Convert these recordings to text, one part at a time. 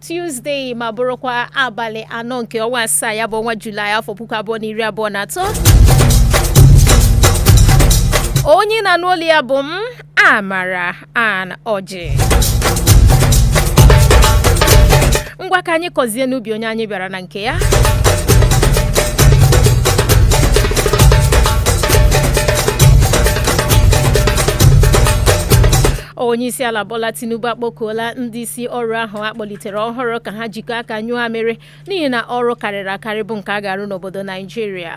Tuesday ma bụrụkwa abalị anọ nke ọnwa asaa ya bụ ọnwa Julaị afọ 2023. Onye na-anụ olu ya bụ m AMARAADAIGBO. Ngwa ka anyị kọzie n'ubi onye anyị bịara na nke ya. Onye isi ala Bola Tinubu akpọkuola ndị isi ọrụ ahụ akpọlitere ọhụrụ ka ha jikọọ aka nyụọ amịrị n'ihi na ọrụ karịrị akarị bụ nke a ga-arụ n'obodo Nigeria.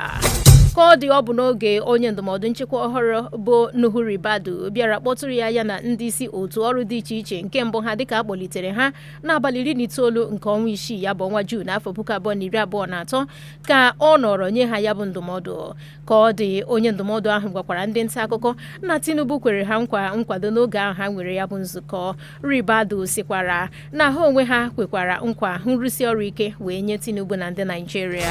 Ka ọ bụ n'oge onye ndụmọdụ nchekwa ọhụrụ bụ Nuhu Ribadu bịara kpọtụrụ ya na ndị isi otu ọrụ dị iche iche nke mbụ ha dịka akpọlitere ha n'abalị 19 nke ọnwa isii ya bụ ọnwa Juun afọ 2023 ka ọ nọrọ nye ha ya bụ ndụmọdụ. Ka ọ dị onye ndụmọdụ ahụ gwakwara ndị nta akụkọ na Tinubu kwere ha nkwado n'oge ahụ ha nwere ya bụ nzukọ. Ribadu sikwara na ha onwe ha kwekwara nkwa nrụsi ọrụ ike wee nye Tinubu na ndị Nigeria.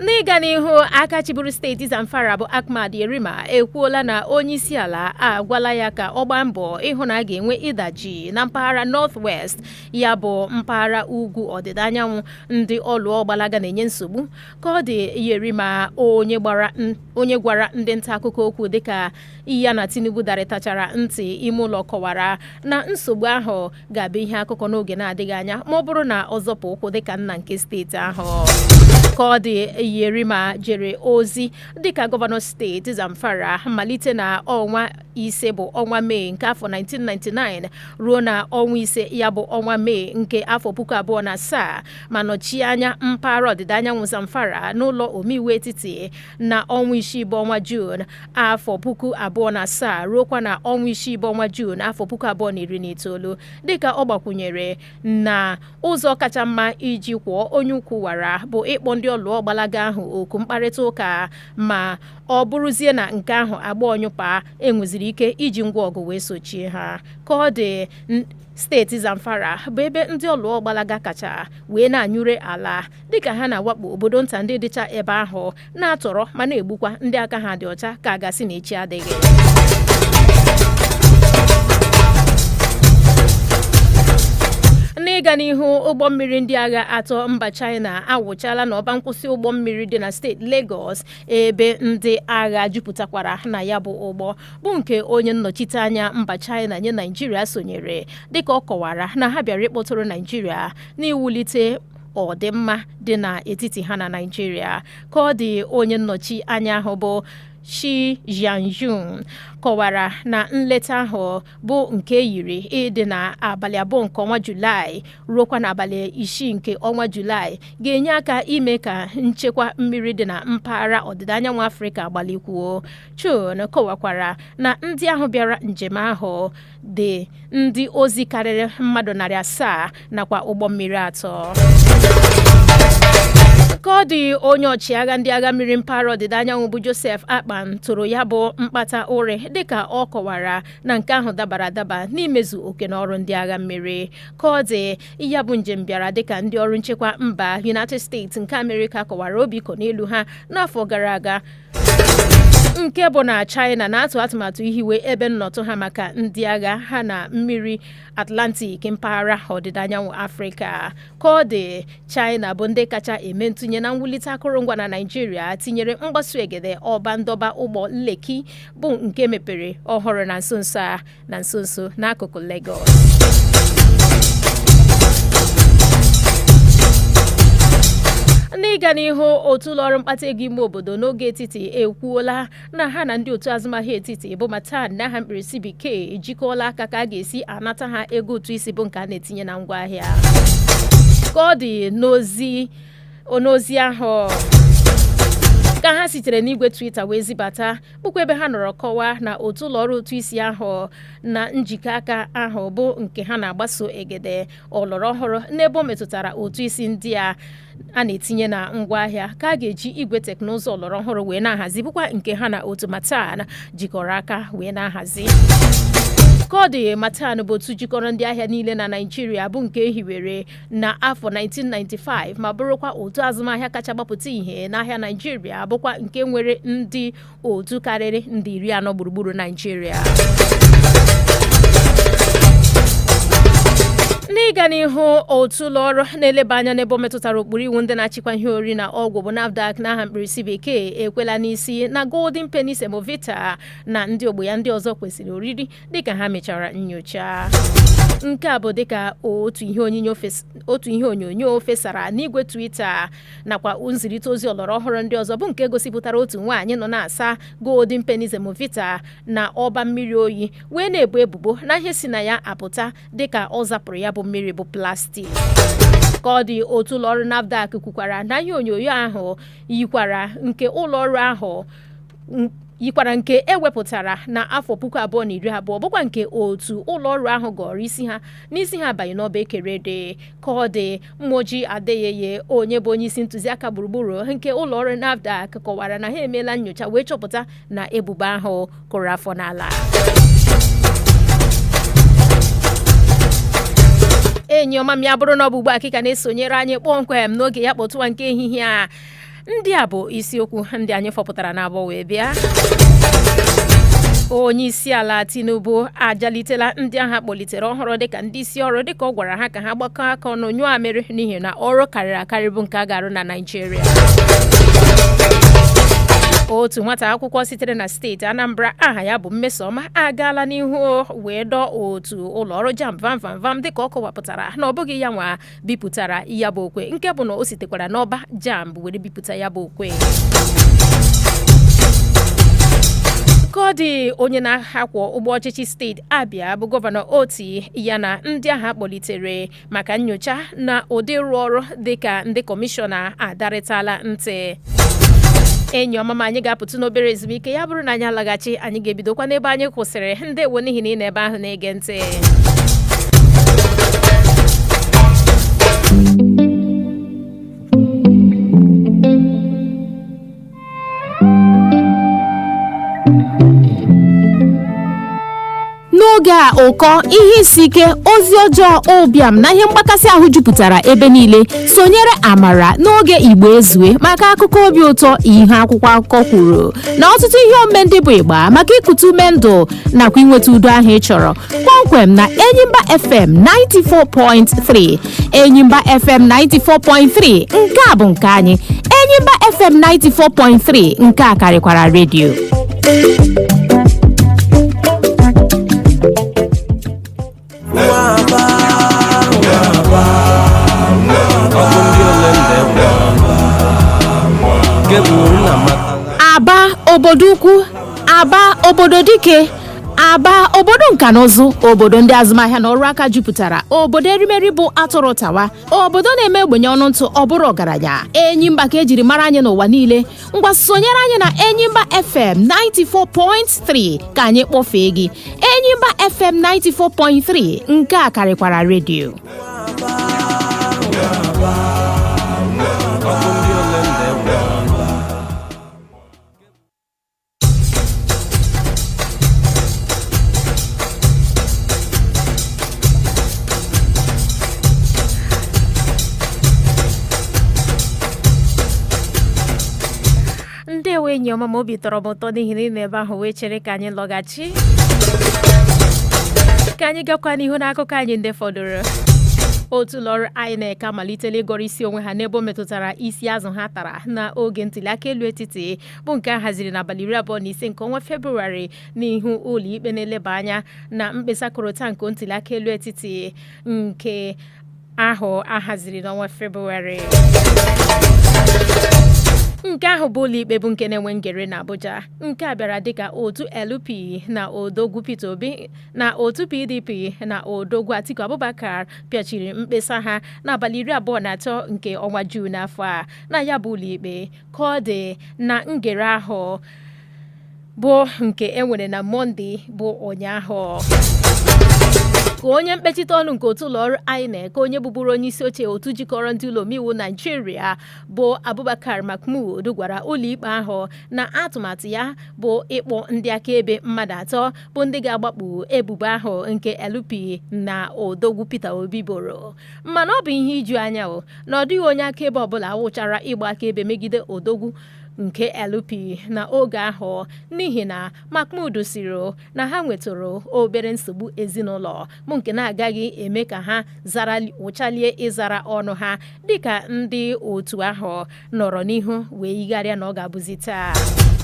N'ịga n'ihu, aka chịburu steeti Zamfara bụ Ahmad Yerima ekwuola na onye isi ala agwala ya ka ọ gbaa mbọ ịhụ na a ga-enwe ịdaji na mpaghara North-West ya bụ mpaghara ugwu ọdịda anyanwụ ndị ọlụọ gbalaga na-enye nsogbu. Ka ọ dị, Yerima onye gwara ndị nta akụkọ okwu dịka ya na Tinubu darịtachara ntị ime ụlọ kọwara na nsogbu ahụ ga-abụ ihe akụkọ n'oge na-adịghị anya ma ọ bụrụ na ọ zọpụ ụkwụ dịka nna nke steeti ahụ. Ka ọ dị, Yerima jere ozi dịka gọvanọ steeti Zamfara malite na ọnwa ise bụ ọnwa Mee nke afọ 1999 ruo na ọnwa ise ya bụ ọnwa Mee nke afọ 2007 ma nọchie anya mpaghara ọdịda anyanwụ Zamfara n'ụlọ omeiwu etiti na ọnwa isii bụ ọnwa Juun afọ 2007 ruokwa na ọnwa isii bụ ọnwa Juun afọ 2019 dịka ọ gbakwunyere na ụzọ kacha mma iji kwụọ onye ukwu wara bụ ịkpọ ndị ọlụọ gbalaga ahụ oku mkparịta ụka ma ọ bụrụzie na nke ahụ agba ọnyụpa enweziri ike iji ngwa ọgụ wee sochie ha. Ka ọ dị, steeti Zamfara bụ ebe ndị ọlụọ gbalaga kacha wee na-anyụre ala dịka ha na-awakpo obodo nta ndị dịcha ebe ahụ na-atọrọ ma na-egbukwa ndị aka ha dị ọcha ka a gasị na echi adịghị. N'ịga n'ihu, ụgbọ mmiri ndị agha atọ mba China awụchala n'ọba nkwụsị ụgbọ mmiri dị na steeti Lagos ebe ndị agha jupụtakwara na ya bụ ụgbọ bụ nke onye nnọchite anya mba China nye Nigeria sonyere dịka ọ kọwara na ha bịara ịkpọtụrụ Nigeria n'iwulite ọdịmma dị n'etiti ha na Nigeria. Ka ọ dị, onye nnọchi anya ahụ bụ Shi Jianjun kọwara na nleta ahụ bụ nke yiri ịdị na abalị 2 nke ọnwa Julaị ruokwa na abalị 6 nke ọnwa Julaị ga-enye aka ime ka nchekwa mmiri dị na mpaghara ọdịda anyanwụ Afrịka gbalikwuo. Chun kọwakwara na ndị ahụ bịara njem ahụ dị ndị ozi karịrị mmadụ 700 nakwa ụgbọ mmiri 3. Ka ọ dị, onye ọchịagha ndị agha mmiri mpaghara ọdịda anyanwụ bụ Joseph Akpan tụrụ ya bụ mkpata ụrị dịka ọ kọwara na nke ahụ dabara adaba n'imezu oke n'ọrụ ndị agha mmiri. Ka ọ dị, ya bụ njem bịara dịka ndị ọrụ nchekwa mba United States nke America kọwara obi iko n'elu ha n'afọ gara aga nke bụ na China na-atụ atụmatụ ihiwe ebe nnọtụ ha maka ndị agha ha na mmiri Atlantic mpaghara ọdịda anyanwụ Afrịka. Ka ọ dị, China bụ ndị kacha eme ntụnye na mwulite akụrụngwa na Nigeria tinyere mgbasu egede ọba ndọba ụgbọ Lekki bụ nke mepere ọhụrụ na nso n'akụkụ Lagos. N'ịga n'ihu, otu ụlọọrụ mkpata ego ime obodo n'oge etiti ekwuola na ha na ndị otu azụmahịa etiti bụ Matan na ha mkpirisi bekee ejikọọla aka ka a ga-esi anata ha ego ụtụ isi bụ nke a na-etinye na ngwaahịa. Ka ọ dị, n'ozi ahụ ka ha sitere n'igwe Twitter wee zibata bụkwa ebe ha nọrọ kọwaa na otu ụlọọrụ ụtụ isi ahụ na njikọ aka ahụ bụ nke ha na-agbaso egede ọlọrọ ọhụrụ n'ebe o metụtara ụtụ isi ndị a na-etinye na ngwaahịa ka a ga-eji igwe teknụzụ ọlọrọ ọhụrụ wee na-ahazi bụkwa nke ha na otu Matan jikọrọ aka wee na-ahazi. ka ọ dị Matan bụ otu jikọrọ ndị ahịa niile na Naịjirịa bụ nke ehiwere na afọ 1995 ma bụrụkwa otu azụmahịa kacha gbapụta ihe n'ahịa Naịjirịa bụkwa nke nwere ndị otu karịrị ndị 40 gburugburu Naịjirịa. N'ịga n'ihu otu ụlọọrụ na-eleba anya n'ebe metụtara ụkpụrụ iwu ndị na-achịkwa ihe oriri na ọgwụ bụ NAFDAC n'aha mkpirisi bekee ekwela n'isi na Golden Penny Semovita na ndị ogbo ya ndị ọzọ kwesịrị oriri dịka ha mechara nnyocha. Nke a bụ dịka otu ihe onyonyo fesara n'igwe Twitter nakwa nzirịta ozi ọlọrọ ọhụrụ ndị ọzọ bụ nke gosipụtara otu nwaanyị nọ na-asa Golden Penny Semovita na ọba mmiri oyi wee na-ebu ebubo na ihe si na ya apụta dịka ọ zapụrụ ya bụ mmiri bụ plastik. Ka ọ dị otu ụlọọrụ NAFDAC kwukwara na ihe onyonyo ahụ yikwara nke ewepụtara na afọ 2012 bụkwa nke otu ụlọọrụ ahụ gọrọ n'isi ha abanye n'ọba ekere ede. Ka ọ dị Mmoji Adeyeye onye bụ onye isi ntụziaka gburugburu nke ụlọọrụ NAFDAC kọwara na ha emeela nnyocha wee chọpụta na ebubo ahụ kụrụ afọ n'ala. Enyi ọma m ya bụrụ na ọ bụ ugbu a ka na-esonyere anyị kpọmkwem n'oge ya kpọtụwa nke ehihie a. Ndị a bụ isiokwu ndị anyị fọpụtara n'abọ wee bịa. Onye isi ala Tinubu ajalitela ndị agha kpọlitere ọhụrụ dịka ndị isi ọrụ dịka ọ gwara ha ka ha gbakọ aka ọnụ nyụọ amịrị n'ihi na ọrụ karịrị akarị bụ nke a ga-arụ na Naịjirịa. Otu nwata akwụkwọ sitere na steeti Anambra aha ya bụ Mmesoma agaala n'ihu wee dọọ otu ụlọọrụ JAMB vam dịka ọ kọwapụtara na ọ bụghị ya nwa bipụtara ya bụ okwe nke bụ na o sitekwara n'ọba JAMB were bipụta ya bụ okwe. Ka ọ dị onye na-akwọ ụgbọ ọchịchị steeti Abia bụ gọvanọ Oti ya na ndị agha kpọlitere maka nnyocha na ụdị ịrụ ọrụ dịka ndị kọmishọna adarịtala ntị. Enyi ọma m anyị ga-apụtụ n'obere ezumike ya bụrụ na anyị alaghachi anyị ga-ebidokwa n'ebe anyị kwụsịrị. Ndewo n'ihi na ị nọ ebe ahụ na-ege ntị. N'oge a ụkọ ihe isi ike ozi ọjọọ ụbịam na ihe mgbakasị ahụ jupụtara ebe niile, sonyere Amara n'oge IGBOEZUE maka akụkọ obi ụtọ ihe akwụkwọ akụkọ kwuru na ọtụtụ ihe omume ndị bụ ịgba maka ikutu ume ndụ nakwa inweta udo ahụ ị chọrọ kpọmkwem na Enyimba FM 94.3 Enyimba FM 94.3 nke a bụ nke anyị. Enyimba FM 94.3 nke a karịkwara redio. Aba obodo ukwu, Aba obodo dike, Aba obodo nka na ụzụ, obodo ndị azụmahịa na ọrụ aka jupụtara, obodo erimeri bụ atụrụ tawa, obodo na-eme ogbenye ọnụ ntụ ọ bụrụ ọgaranya. Enyimba ka ejiri mara anyị n'ụwa niile. Ngwa sonyere anyị na Enyimba FM 94.3 ka anyị kpọfee gị. Enyimba FM 94.3 nke a karịkwara redio. Ndewo enyi ọma m obi tọrọ m ụtọ n'ihi na ị nọ ebe ahụ wee chere ka anyị lọghachi. Ka anyị gakwa n'ihu n'akụkọ anyị ndị fọdụrụ. Otu ụlọọrụ INEC amalitela ịgọrọ isi onwe ha n'ebe o metụtara isi azụ ha tara n'oge ntụliaka elu etiti bụ nke a haziri n'abalị 25 nke ọnwa Febụwarị n'ihu ụlọ ikpe na-eleba anya na mkpesa korota nke ntụliaka elu etiti nke ahụ ahaziri n'ọnwa Febụwarị. Nke ahụ bụ ụlọ ikpe bụ nke na-enwe ngere na Abuja. Nke a bịara dịka otu LP na odogwu Peter Obi na otu PDP na odogwu Atiku Abubakar pịachiri mkpesa ha n'abalị 23 nke ọnwa Juun afọ a na ya bụ ụlọ ikpe. Ka ọ dị na ngere ahụ bụ nke enwere na Mọnde bụ ụnyaahụ. ka onye mkpechite ọnụ nke otu ụlọọrụ INEC onye bụbụrụ onye isi oche otu jikọrọ ndị ụlọ omeiwu Naijiria bụ Abubakar Mahmood gwara ụlọikpe ahụ na atụmatụ ya bụ ịkpọ ndị akaebe mmadụ atọ bụ ndị ga-agbakpu ebubo ahụ nke LP na odogwu Peter Obi boro. Mana ọ bụ ihe iju anya na ọ dịghị onye akaebe ọbụla awụchara ịgba akaebe megide odogwu nke LP na oge ahụ n'ihi na Mahmood siri na ha nwetara obere nsogbu ezinụlọ bụ nke na-agaghị eme ka ha wụchalie ịzara ọnụ ha dịka ndị otu ahụ nọrọ n'ihu wee yigharịa na ọ ga-abụzi taa.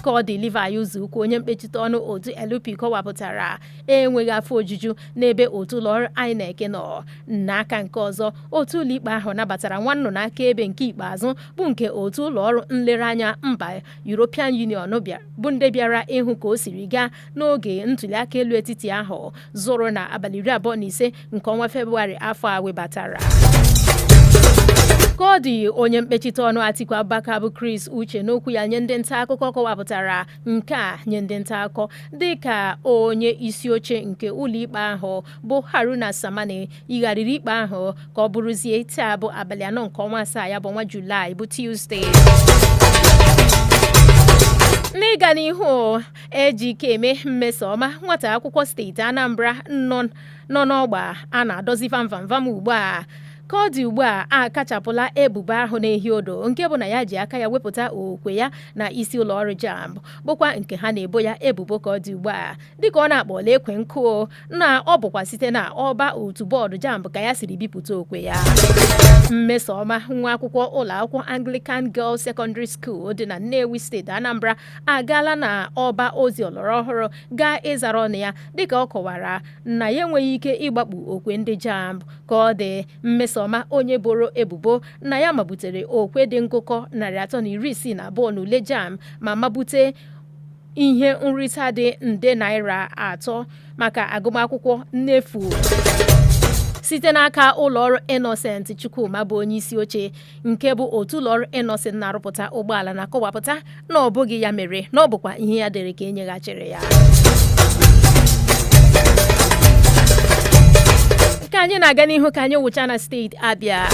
Ka ọ dị Levi Uzukwu onye mkpechite ọnụ otu LP kọwapụtara enweghị afọ ojuju n'ebe otu ụlọọrụ INEC nọ. N'aka nke ọzọ otu ụlọikpe ahụ nabatara nwannu n'akaebe nke ikpeazụ bụ nke otu ụlọọrụ nlereanya mba European Union bụ ndị bịara ịhụ ka o siri gaa n'oge ntuliaka elu etiti ahụ zụrụ na abalị 25 nke ọnwa Febụwarị afọ a webatara. Ka ọ dị onye mkpechite ọnụ Atiku Abubakar bụ Chris Uche n'okwu ya nye ndị nta akụkọ kọwapụtara nke a nye ndị nta akụkọ dịka onye isi oche nke ụlọikpe ahụ bụ Haruna Samani yigharịrị ikpe ahụ ka ọ bụrụzie taa bụ abalị 4 nke ọnwa 7 ya bụ ọnwa Julaị bụ Tuesday. N'ịga n'ihu Ejikeme Mmesoma nwata akwụkwọ steeti Anambra nọ n'ọgba a na-adọzi vamvamvam ugbu a. Ka ọ dị ugbu a kachapụla ebubo ahụ na-ehi odo nke bụ na ya ji aka ya wepụta okwe ya na isi ụlọọrụ JAMB bụkwa nke ha na-ebo ya ebubo. Ka ọ dị ugbu a dịka ọ na-akpọla ekwe nkụ na ọ bụkwa site na ọba otu bọọdụ JAMB ka ya siri bipụta okwe ya. Mmesoma nwa akwụkwọ ụlọakwụkwọ Anglican Girls Secondary School dị na Nnewi steeti Anambra agaala na ọba ozi ọlọrọ ọhụrụ gaa ịzara ọnụ ya dịka ọ kọwara na ya enweghị ike ịgbakpu okwe ndị JAMB. Ka ọ dị Mmesoma onye boro ebubo na ya mabutere okwe dị ngụkọ 362 n'ule JAMB ma mabute ihe nrita dị nde naira 3 maka agụmakwụkwọ n'efu site n'aka ụlọọrụ Innocent Chukwuma bụ onye isi oche nke bụ otu ụlọọrụ Innocent na-arụpụta ụgbọala na-akọwapụta na ọ bụghị ya mere na ọ bụkwa ihe ya dere ka enyeghachiri ya. Ka anyị na-aga n'ihu ka anyị wụcha na steeti Abia.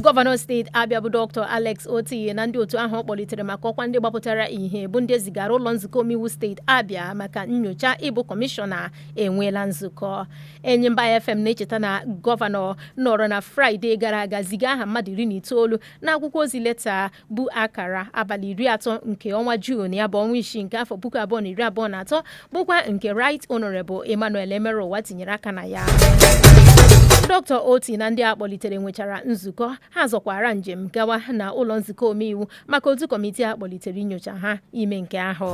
Gọvanọ steeti Abia bụ Dr. Alex Oti na ndị otu ahụ kpọlitere maka ọkwa ndị gbapụtara ihe bụ ndị zigara ụlọ nzukọ omeiwu steeti Abia maka nnyocha ịbụ kọmishọna enweela nzukọ. Enyimba FM na-echeta na gọvanọ nọrọ na Fraịde gara aga ziga aha mmadụ 19 n'akwụkwọ ozi leta bụ akara abalị 30 nke ọnwa Juun ya bụ ọnwa 6 nke afọ 2023 bụkwa nke Right Honorable Emmanuel Emerowa tinyere aka na ya. Dr. Oti na ndị akpọlitere nwechara nzukọ ha zọkwara njem gawa na ụlọ nzukọ omeiwu maka otu kọmitii akpọlitere inyocha ha ime nke ahụ.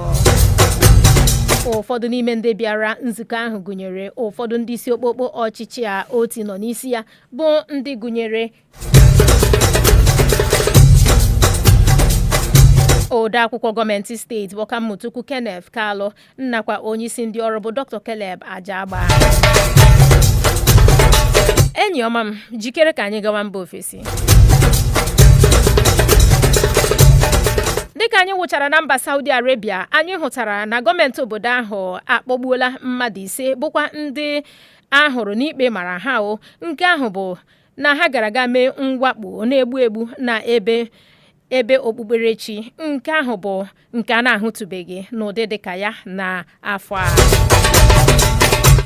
Ụfọdụ n'ime ndị bịara nzukọ ahụ gụnyere ụfọdụ ndị isi okpokpo ọchịchị a Oti nọ n'isi ya bụ ndị gụnyere odeakwụkwọ gọọmenti steeti Ọkammụtukwu Kenneth Kalụ nakwa onyeisi ndị ọrụ bụ Dr. Caleb Ajagba. Enyi ọma m jikere ka anyị gawa mba ofesi. Dịka anyị wụchara na mba Saudi Arabia, anyị hụtara na gọọmenti obodo ahụ akpọgbuola mmadụ 5 bụkwa ndị ahụrụ n'ikpe mara ha nke ahụ bụ na ha gara aga mee mwakpo na-egbu na ebe okpukperechi nke ahụ bụ nke a na-ahụtụbeghị n'ụdị dịka ya na afọ a.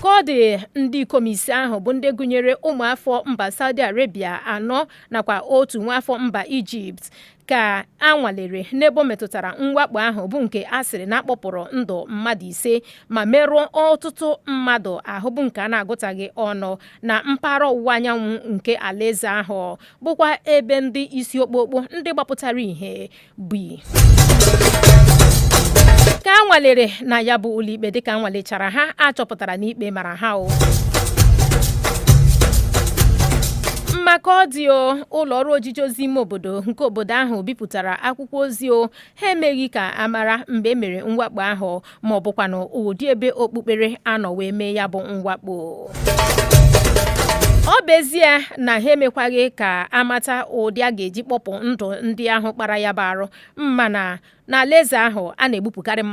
Ka ọ dị ndị ikom 5 ahụ bụ ndị gụnyere ụmụafọ mba Saudi Arabia 4 nakwa otu nwaafọ mba Egypt ka anwalere n'ebe o metụtara mwakpo ahụ bụ nke asịrị na akpọpụrụ ndụ mmadụ 5 ma merụọ ọtụtụ mmadụ ahụ bụ nke a na-agụtaghị ọnụ na mpaghara ọwụwa anyanwụ nke alaeze ahụ bụkwa ebe ndị isi okpokpo ndị gbapụtara ihe bi. Ka anwalere na ya bụ ụlọikpe dịka anwalechara ha achọpụtara na ikpe mara ha maka ọ dị ụlọ ọrụ ojiji ozi ime obodo nke obodo ahụ bipụtara akwụkwọ ozi ha emeghị ka amara mgbe e mere mwakpo ahụ ma ọ bụkwa na ụdị ebe okpukpere anọ wee mee ya bụ mwakpo. Ọ bụ ezie na ha emekwaghị ka amata ụdị a ga-eji kpọpụ ndụ ndị ahụ kpara ya bụ arụ mana n'alaeze ahụ a na-egbupụkarị